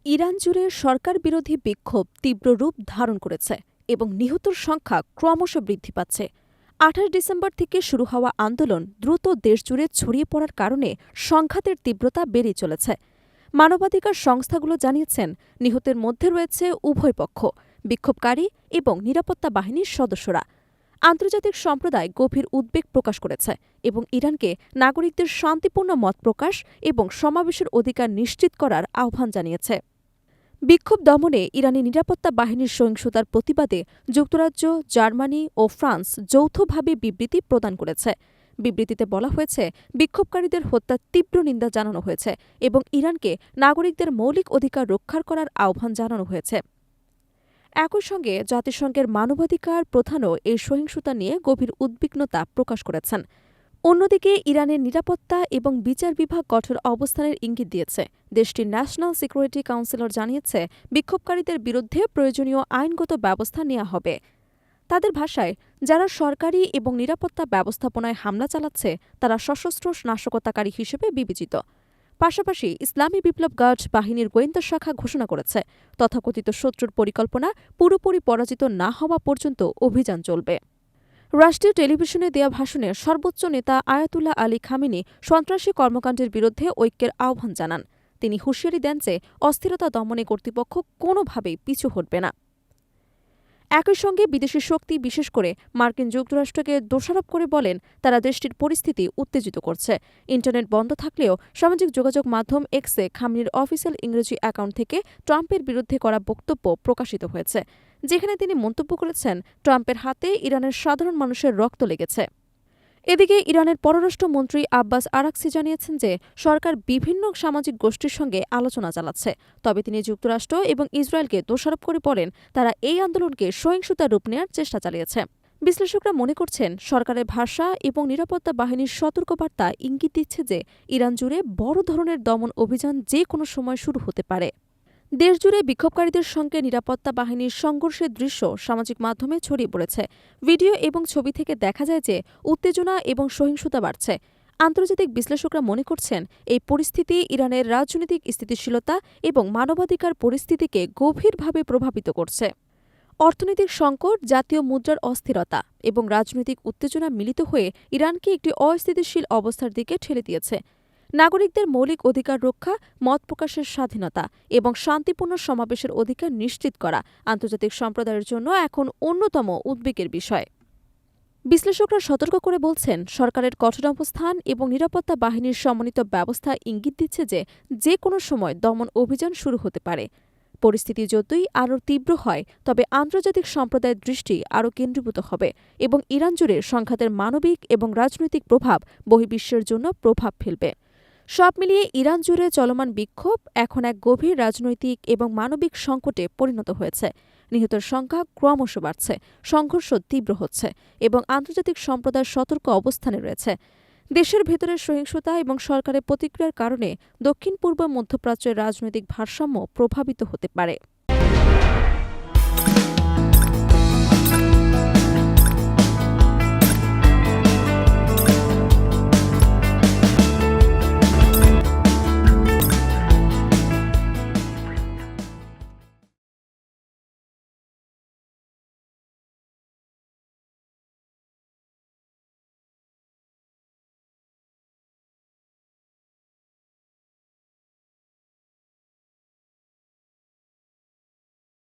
Iran জুড়ে সরকার বিরোধী বিক্ষোভ তীব্র রূপ ধারণ করেছে এবং নিহতর সংখ্যা ক্রমশ বৃদ্ধি পাচ্ছে। ২৮ ডিসেম্বর থেকে শুরু হওয়া আন্দোলন দ্রুত দেশজুড়ে ছড়িয়ে পড়ার কারণে সংঘাতের তীব্রতা বেড়েই চলেছে। মানবাধিকার সংস্থাগুলো জানিয়েছেন, নিহতের মধ্যে রয়েছে উভয় পক্ষ, বিক্ষোভকারী এবং নিরাপত্তা বাহিনীর সদস্যরা। আন্তর্জাতিক সম্প্রদায় গভীর উদ্বেগ প্রকাশ করেছে এবং ইরানকে নাগরিকদের শান্তিপূর্ণ মত প্রকাশ এবং সমাবেশের অধিকার নিশ্চিত করার আহ্বান জানিয়েছে। বিক্ষোভ দমনে ইরানি নিরাপত্তা বাহিনীর সহিংসতার প্রতিবাদে যুক্তরাজ্য, জার্মানি ও ফ্রান্স যৌথভাবে বিবৃতি প্রদান করেছে। বিবৃতিতে বলা হয়েছে, বিক্ষোভকারীদের হত্যার তীব্র নিন্দা জানানো হয়েছে এবং ইরানকে নাগরিকদের মৌলিক অধিকার রক্ষা করার আহ্বান জানানো হয়েছে। একই সঙ্গে জাতিসংঘের মানবাধিকার প্রধানও এই সহিংসতা নিয়ে গভীর উদ্বিগ্নতা প্রকাশ করেছেন। অন্যদিকে ইরানের নিরাপত্তা এবং বিচার বিভাগ কঠোর অবস্থানের ইঙ্গিত দিয়েছে। দেশটির ন্যাশনাল সিকিউরিটি কাউন্সিলর জানিয়েছে, বিক্ষোভকারীদের বিরুদ্ধে প্রয়োজনীয় আইনগত ব্যবস্থা নেওয়া হবে। তাদের ভাষায়, যারা সরকারি এবং নিরাপত্তা ব্যবস্থাপনায় হামলা চালাচ্ছে তারা সশস্ত্র নাশকতাকারী হিসেবে বিবেচিত। পাশাপাশি ইসলামী বিপ্লব গার্ড বাহিনীর গোয়েন্দা শাখা ঘোষণা করেছে, তথাকথিত শত্রুর পরিকল্পনা পুরোপুরি পরাজিত না হওয়া পর্যন্ত অভিযান চলবে। রাষ্ট্রীয় টেলিভিশনে দেয়া ভাষণে সর্বোচ্চ নেতা আয়াতুল্লাহ আলী খামেনি সন্ত্রাসী কর্মকাণ্ডের বিরুদ্ধে ঐক্যের আহ্বান জানান। তিনি হুঁশিয়ারি দেন যে অস্থিরতা দমনে কর্তৃপক্ষ কোনোভাবেই পিছু হটবে না। একই সঙ্গে বিদেশি শক্তি, বিশেষ করে মার্কিন যুক্তরাষ্ট্রকে দোষারোপ করে বলেন, তারা দেশটির পরিস্থিতি উত্তেজিত করছে। ইন্টারনেট বন্ধ থাকলেও সামাজিক যোগাযোগ মাধ্যম এক্সে খামেনির অফিসিয়াল ইংরেজি অ্যাকাউন্ট থেকে ট্রাম্পের বিরুদ্ধে করা বক্তব্য প্রকাশিত হয়েছে, যেখানে তিনি মন্তব্য করেছেন, ট্রাম্পের হাতে ইরানের সাধারণ মানুষের রক্ত লেগেছে। এদিকে ইরানের পররাষ্ট্রমন্ত্রী আব্বাস আরাকচি জানিয়েছেন যে সরকার বিভিন্ন সামাজিক গোষ্ঠীর সঙ্গে আলোচনা চালাচ্ছে। তবে তিনি যুক্তরাষ্ট্র এবং ইসরায়েলকে দোষারোপ করে বলেন, তারা এই আন্দোলনকে সহিংসতার রূপ নেওয়ার চেষ্টা চালিয়েছে। বিশ্লেষকরা মনে করছেন, সরকারের ভাষা এবং নিরাপত্তা বাহিনীর সতর্কবার্তা ইঙ্গিত দিচ্ছে যে ইরান জুড়ে বড় ধরনের দমন অভিযান যে কোনো সময় শুরু হতে পারে। দেশজুড়ে বিক্ষোভকারীদের সঙ্গে নিরাপত্তা বাহিনীর সংঘর্ষের দৃশ্য সামাজিক মাধ্যমে ছড়িয়ে পড়েছে। ভিডিও এবং ছবি থেকে দেখা যায় যে উত্তেজনা এবং সহিংসতা বাড়ছে। আন্তর্জাতিক বিশ্লেষকরা মনে করছেন, এই পরিস্থিতি ইরানের রাজনৈতিক স্থিতিশীলতা এবং মানবাধিকার পরিস্থিতিকে গভীরভাবে প্রভাবিত করছে। অর্থনৈতিক সংকট, জাতীয় মুদ্রার অস্থিরতা এবং রাজনৈতিক উত্তেজনা মিলিত হয়ে ইরানকে একটি অস্থিতিশীল অবস্থার দিকে ঠেলে দিয়েছে। নাগরিকদের মৌলিক অধিকার রক্ষা, মত প্রকাশের স্বাধীনতা এবং শান্তিপূর্ণ সমাবেশের অধিকার নিশ্চিত করা আন্তর্জাতিক সম্প্রদায়ের জন্য এখন অন্যতম উদ্বেগের বিষয়। বিশ্লেষকরা সতর্ক করে বলছেন, সরকারের কঠোর অবস্থান এবং নিরাপত্তা বাহিনীর সমন্বিত ব্যবস্থা ইঙ্গিত দিচ্ছে যে কোনো সময় দমন অভিযান শুরু হতে পারে। পরিস্থিতি যতই আরও তীব্র হয়, তবে আন্তর্জাতিক সম্প্রদায়ের দৃষ্টি আরও কেন্দ্রীভূত হবে এবং ইরান জুড়ে সংঘাতের মানবিক এবং রাজনৈতিক প্রভাব বহির্বিশ্বের জন্য প্রভাব ফেলবে। সব মিলিয়ে ইরান জুড়ে চলমান বিক্ষোভ এখন এক গভীর রাজনৈতিক এবং মানবিক সংকটে পরিণত হয়েছে। নিহতের সংখ্যা ক্রমশ বাড়ছে, সংঘর্ষ তীব্র হচ্ছে এবং আন্তর্জাতিক সম্প্রদায় সতর্ক অবস্থানে রয়েছে। দেশের ভেতরের সহিংসতা এবং সরকারের প্রতিক্রিয়ার কারণে দক্ষিণ পূর্ব মধ্যপ্রাচ্যের রাজনৈতিক ভারসাম্য প্রভাবিত হতে পারে।